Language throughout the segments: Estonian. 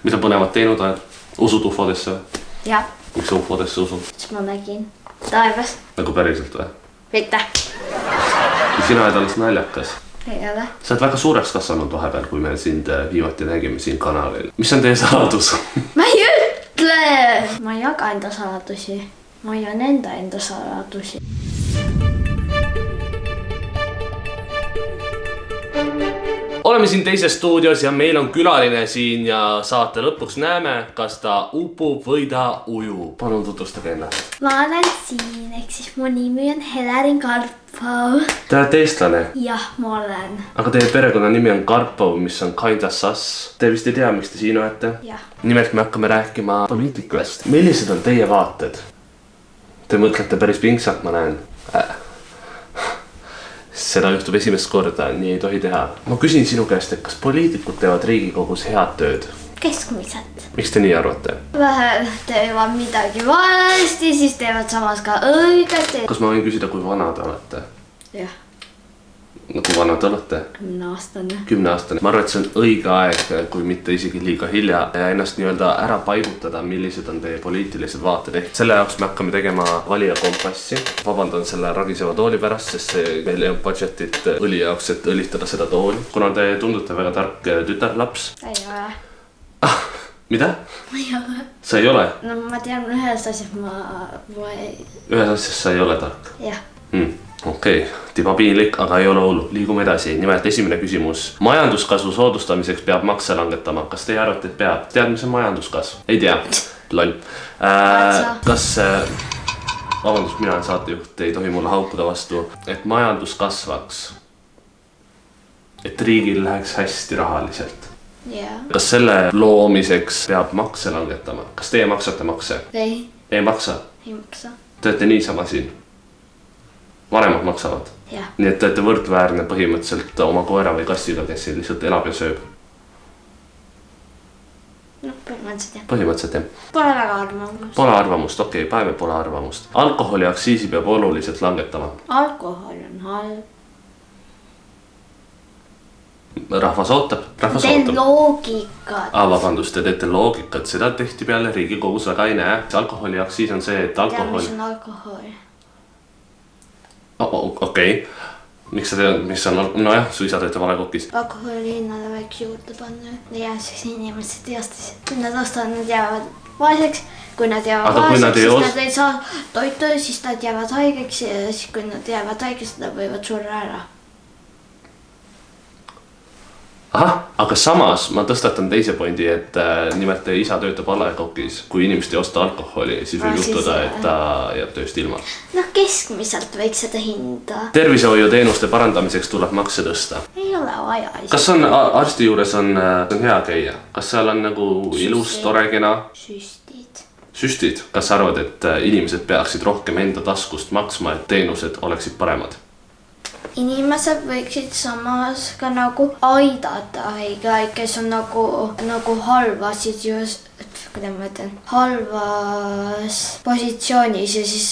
Mida põnevat teinud oled? Usud ufodesse või? Jah. Miks sa ufodesse usud? Siis ma nägin taevas. Nagu päriselt või? Mitte. Sina oled alles naljakas. Ei ole. Sa oled väga suureks kasvanud vahepeal, kui me sind viimati nägime siin kanalil. Mis on teie saladus? Ma ei ütle! Ma ei jaga enda saladusi. Ma hoian enda saladusi. Oleme siin teises stuudios ja meil on külaline siin ja saate lõpuks näeme, kas ta upub või ta ujub. Palun tutvustage ennast. Ma olen siin, ehk siis mu nimi on Helerin Karpov. Te olete eestlane? Jah, ma olen. Aga teie perekonna nimi on Karpov, mis on kinda sass. Te vist ei tea, miks te siin olete? Jah. Nimelt me hakkame rääkima poliitikast. Millised on teie vaated? Te mõtlete päris pingsalt, ma näen. Seda juhtub esimest korda, nii ei tohi teha. Ma küsin sinu käest, et kas poliitikud teevad Riigikogus head tööd? Keskmiselt. Miks te nii arvate? Vähe teevad midagi valesti, siis teevad samas ka õigesti. Kas ma võin küsida, kui vana te olete? Jah. Kui vana te olete? 10-aastane. 10-aastane. Ma arvan, et see on õige aeg, kui mitte isegi liiga hilja ja ennast nii-öelda ära paigutada, millised on teie poliitilised vaated. Ehk selle jaoks me hakkame tegema valija kompassi. Vabandan selle ragiseva tooli pärast, sest meil ei ole budgetit õli jaoks, et õlitada seda tooli. Kuna te tundute väga tark tütarlaps. Ei ole. Mida? Ma ei ole. Sa ei ole? No ma tean ühes asjas, Ühes asjas sa ei ole tark? Jah. Okei, tiba piinlik, aga ei ole hullu. Liigume edasi. Nimelt esimene küsimus. Majanduskasvu soodustamiseks peab makse langetama. Kas teie arvate, et peab? Tead, mis on majanduskasv? Ei tea. Loll. Kas... Vabandust, mina olen saatejuht, ei tohi mulle haukuda vastu. Et majandus kasvaks. Et riigil läheks hästi rahaliselt. Jah. Kas selle loomiseks peab makse langetama? Kas teie maksate makse? Ei. Ei maksa? Ei maksa. Te olete niisama siin? Vanemad maksavad? Jah. Nii et te olete võrdväärne põhimõtteliselt oma koera või kassiga, kes siin lihtsalt elab ja sööb? No, põhimõtteliselt jah. Põhimõtteliselt jah. Pole väga arvamust. Pole arvamust, okei, päev pole arvamust. Alkoholi aktsiisi peab oluliselt langetama. Alkohol on halb. Rahvas ootab. Teen loogikat. Vabandust, te teete loogikat. Seda tehti peale Riigikogus väga ei näe. Alkoholi aktsiis on see, et alkohol... Tea, mis on alkohol? Okei. Miks sa tead, mis on... Nojah, su isa teete valekokis. Alkoholi hinnale võiks juurde panna. Ja siis inimesed teastasid. Kui nad ostavad, nad jäävad vaeseks. Kui nad jäävad vaeseks, siis nad ei saa toitu, siis nad jäävad haigeks. Ja siis kui nad jäävad haigeks, nad võivad surra ära. Ahah, aga samas ma tõstatan teise pointi, et nimelt teie isa töötab valekokis. Kui inimesed ei osta alkoholi, siis võib juhtuda, et ta jääb tööst ilma. No keskmiselt võiks seda hinda. Tervishoiuteenuste parandamiseks tuleb makse tõsta. Ei ole vaja. Kas on arsti juures on hea käia? Kas seal on nagu ilus, toregena? Süstid. Süstid? Kas sa arvad, et inimesed peaksid rohkem enda taskust maksma, et teenused oleksid paremad? Inimesed võiksid samas ka nagu aidata haigeid, kes on nagu halvasid just, kuidas ma ütlen, halvas positsioonis ja siis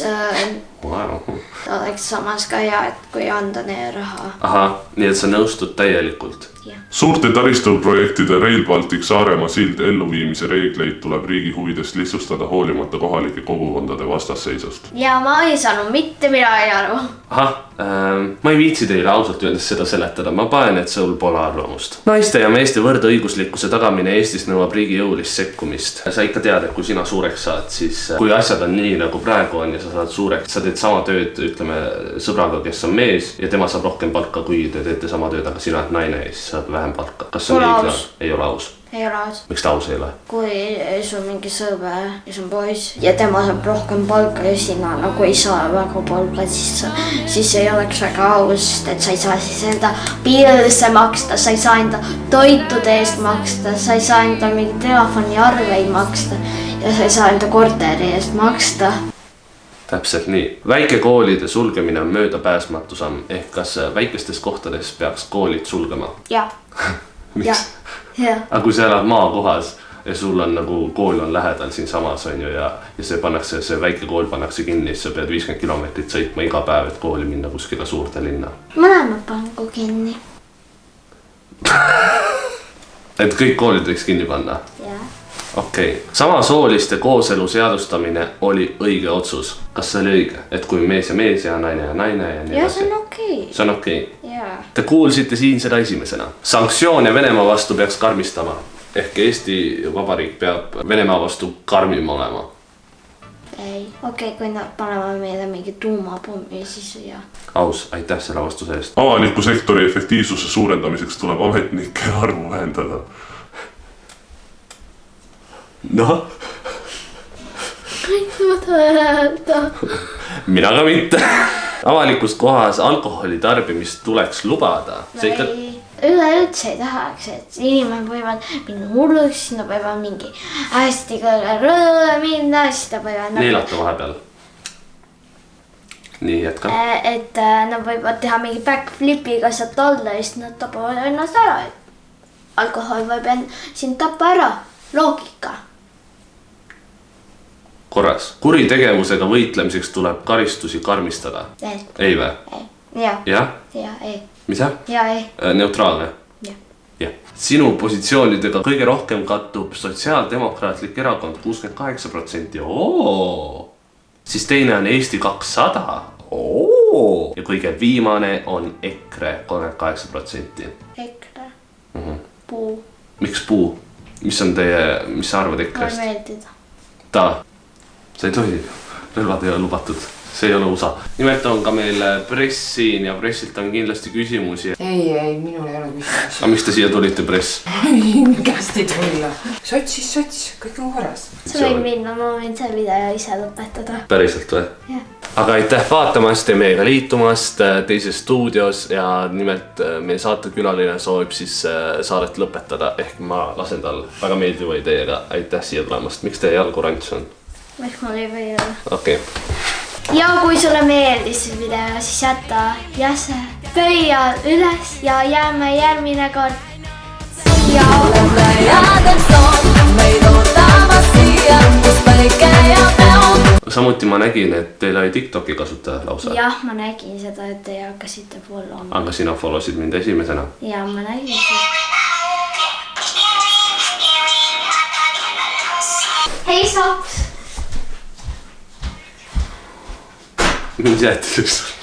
ta oleks samas ka hea, et kui anda neile raha. Ahah, nii et sa nõustud täielikult? Jah. Suurte taristuprojektide Rail Baltic Saaremaa sild elluviimise reegleid tuleb riigi huvidest lihtsustada hoolimata kohalike kogukondade vastasseisust. Ja ma ei saanud mitte midagi aru. Ahah, ma ei viitsi teile ausalt öeldes seda seletada, ma paen, et sul pole arvamust. Naiste ja meeste võrdõiguslikkuse tagamine Eestis nõuab riigi jõulist sekkumist. Sa ikka tead, et kui sina suureks saad, siis kui asjad on nii nagu praegu on ja sa saad suureks, sa teed sama tööd, ütleme, sõbraga, kes on mees ja tema saab rohkem palka, kui te teete sama tööd, aga sina oled naine ja siis saad vähem palka. Kas see on õiglane? Ei ole aus. Ei ole aus. Miks ta aus ei ole? Kui sul mingi sõber, kes on poiss ja tema saab rohkem palka ja sina nagu ei saa väga palka, siis ei oleks väga aus, et sa ei saa siis enda pilse maksta, sa ei saa enda toitude eest maksta, sa ei saa enda mingi telefoniarveid maksta ja sa ei saa enda korteri eest maksta. Täpselt nii. Väikekoolide sulgemine on möödapääsmatu samm, ehk kas väikestes kohtades peaks koolid sulgema? Jah. Miks? Aga kui sa elad maakohas ja sul on nagu kool on lähedal siin samas on ju ja see väike kool pannakse kinni, siis sa pead 50 kilomeetrit sõitma iga päev, et kooli minna kuskile suurte linna. Mõlemad pangu kinni. Et kõik koolid võiks kinni panna? jah. Okei. Samasooliste kooselu seadustamine oli õige otsus. Kas see oli õige? Et kui mees ja naine ja naine ja nii ja see on okei. See on okei. Jaa. Te kuulsite siin seda esimesena. Sanktsioone Venemaa vastu peaks karmistama. Ehk Eesti Vabariik peab Venemaa vastu karmim olema. Ei. Okei, kui nad paneme meile mingi tuumapommi, siis jah. Aus, aitäh selle vastuse eest. Avaliku sektori efektiivsuse suurendamiseks tuleb ametnike arvu vähendada. Noh, Kõik ma tahan öelda. mina ka mitte. Avalikus kohas alkoholi tarbimist tuleks lubada. See ikka... Üleüldse ei tahaks, et inimesed võivad minna hulluks, nad võivad mingi hästi kõrge rõõle minna, siis ta võivad... Neelata vahepeal. Nii, jätka. Et nad võivad teha mingi backflipiga sealt alla ja siis nad tapavad ennast ära. Alkohol võib sind tappa ära. Loogika. Korras. Kuritegevusega võitlemiseks tuleb karistusi karmistada. Ei või? Jah. Jah? Ja ei. Mida? Ja ei. Neutraalne? Jah. Sinu positsioonidega kõige rohkem kattub Sotsiaaldemokraatlik erakond 68%. Siis teine on Eesti 200. Ja kõige viimane on EKRE 38%. EKRE. Puu. Miks puu? Mis sa arvad EKRE-st? Mulle meeldida. Sa ei tohi, relvad ei ole lubatud, see ei ole USA. Nimelt on ka meil press siin ja pressilt on kindlasti küsimusi. Ei, minul ei ole küsimusi. Aga miks te siia tulite, press? Kästi tulla. Sots, kõik on korras. Sa võid minna, ma võin see video ise lõpetada. Päriselt või? Jah. Aga aitäh vaatamast ja meiega liitumast teises stuudios ja nimelt meie saatekülaline soovib siis saadet lõpetada. Ehk ma lasen tal väga meeldiva ideiega. Aitäh siia tulemast. Miks teie jalgu rants on? Miks mul ei või olla? Okei. Ja kui sulle meeldis see video, siis jäta jäse pöia üles ja jääme järgmine kord. Samuti ma nägin, et teil oli TikToki kasutaja lausa. Jah, ma nägin seda, et te hakkasite follow. Aga sina followsid mind esimesena. Ja, ma nägin seda. Hei, Sops! Mis jäeti lihtsalt?